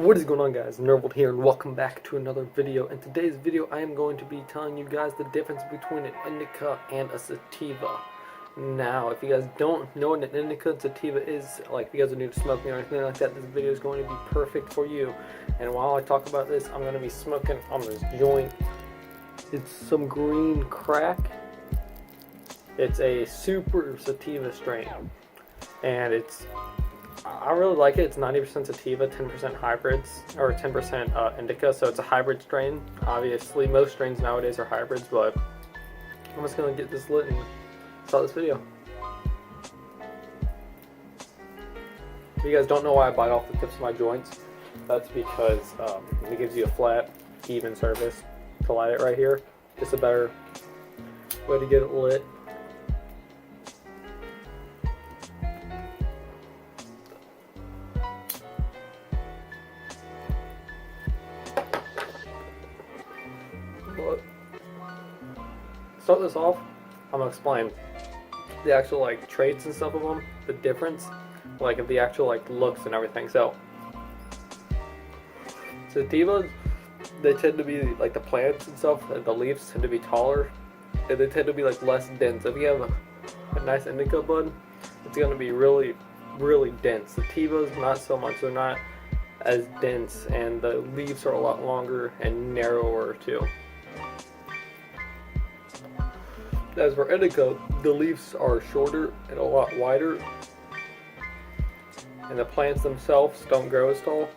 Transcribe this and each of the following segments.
What is going on, guys? Nurvild here, and welcome back to another video. In today's video, I am going to be telling you guys the difference between an indica and a sativa. Now, if you guys don't know what an indica and sativa is, like if you guys are new to smoking or anything like that, this video is going to be perfect for you. And while I talk about this, I'm going to be smoking on this joint. It's some green crack. It's a super sativa strain, and I really like it. It's 90% sativa, 10% hybrids, or 10% indica, so it's a hybrid strain. Obviously, most strains nowadays are hybrids, but I'm just going to get this lit and start this video. If you guys don't know why I bite off the tips of my joints, that's because it gives you a flat, even surface to light it right here. Just a better way to get it lit. Start this off, I'm gonna explain the actual like traits and stuff of them, the difference, like of the actual like looks and everything. So sativas, they tend to be like the plants and stuff, the leaves tend to be taller, and they tend to be like less dense. If you have a nice indica bud, it's gonna be really dense. Sativas, not so much. They're not as dense, and the leaves are a lot longer and narrower too. As for indica, the leaves are shorter and a lot wider, and the plants themselves don't grow as tall.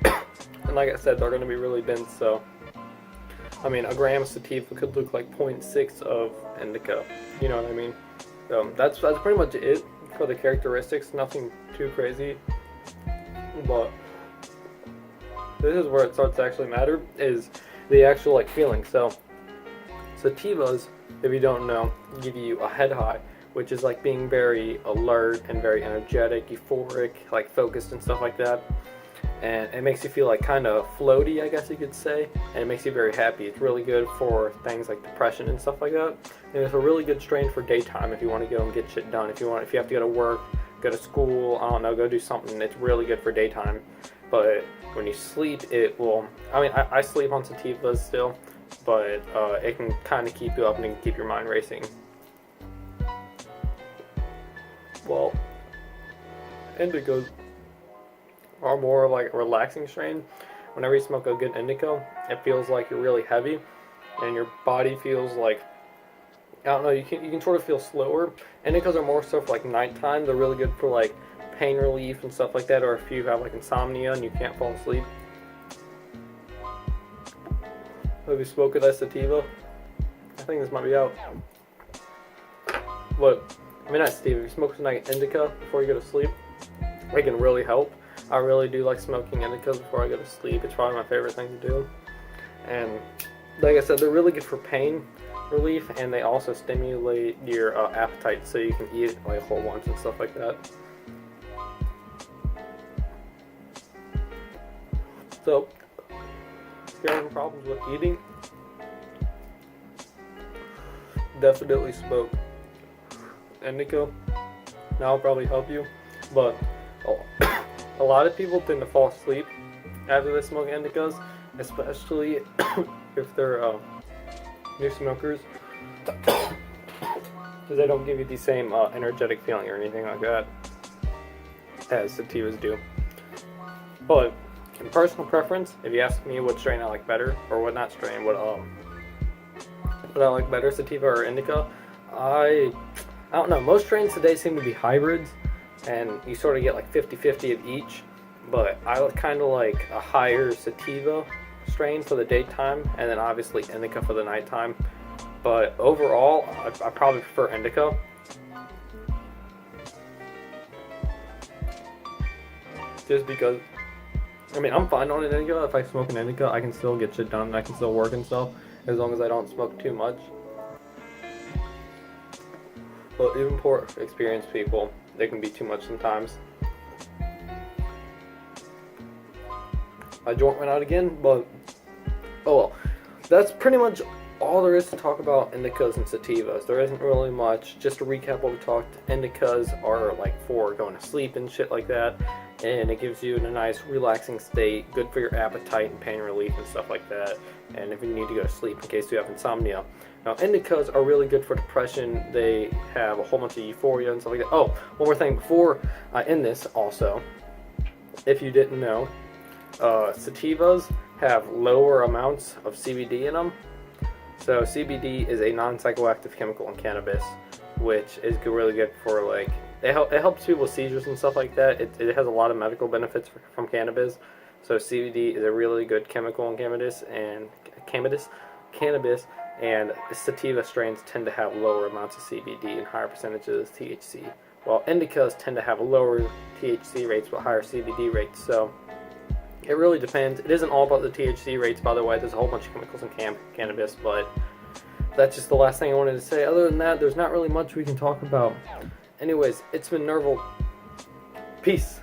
And like I said, they're going to be really dense, so I mean, a gram of sativa could look like 0.6 of indica, you know what I mean? So that's pretty much it for the characteristics, nothing too crazy, but this is where it starts to actually matter, is the actual like feeling. So sativas, if you don't know, give you a head high, which is like being very alert and very energetic, euphoric, like focused and stuff like that. And it makes you feel like kind of floaty, I guess you could say, and it makes you very happy. It's really good for things like depression and stuff like that. And it's a really good strain for daytime if you want to go and get shit done. If you have to go to work, go to school, I don't know, go do something. It's really good for daytime. But when you sleep, it will, I mean, I sleep on sativas still, but it can kind of keep you up and it can keep your mind racing. Well, indicas are more of like a relaxing strain. Whenever you smoke a good indica, it feels like you're really heavy, and your body feels like, I don't know, you can sort of feel slower. Indicas are more so for like nighttime. They're really good for like pain relief and stuff like that, or if you have like insomnia and you can't fall asleep. Have you smoked a sativa? I think this might be out. But I mean, not sativa. If you smoke some indica before you go to sleep, it can really help. I really do like smoking indicas before I go to sleep. It's probably my favorite thing to do. And like I said, they're really good for pain relief, and they also stimulate your appetite, so you can eat like a whole bunch and stuff like that. So, if you're having problems with eating, definitely smoke indica. That'll probably help you. But a lot of people tend to fall asleep after they smoke indicas, especially if they're new smokers, because they don't give you the same energetic feeling or anything like that as sativas do. But in personal preference, if you ask me what strain I like better, or what not strain, what I like better, sativa or indica, I don't know. Most strains today seem to be hybrids, and you sort of get like 50-50 of each. But I kind of like a higher sativa strain for the daytime, and then obviously indica for the nighttime. But overall, I probably prefer indica. Just because, I mean, I'm fine on an indica. If I smoke an indica, I can still get shit done, and I can still work and stuff, as long as I don't smoke too much. But even for experienced people, they can be too much sometimes. My joint went out again, but oh well. That's pretty much all there is to talk about indicas and sativas. There isn't really much. Just to recap what we talked, indicas are like for going to sleep and shit like that, and it gives you in a nice relaxing state, good for your appetite and pain relief and stuff like that, and if you need to go to sleep in case you have insomnia. Now, indicas are really good for depression. They have a whole bunch of euphoria and stuff like that. Oh, one more thing before I end this also, if you didn't know, sativas have lower amounts of CBD in them. So CBD is a non-psychoactive chemical in cannabis, which is really good for like, it helps people with seizures and stuff like that. It has a lot of medical benefits from cannabis. So CBD is a really good chemical in cannabis, and sativa strains tend to have lower amounts of CBD and higher percentages of THC, while indicas tend to have lower THC rates but higher CBD rates. So it really depends. It isn't all about the THC rates, by the way. There's a whole bunch of chemicals in cannabis, but that's just the last thing I wanted to say. Other than that, there's not really much we can talk about. Anyways, it's been Nurvild. Peace.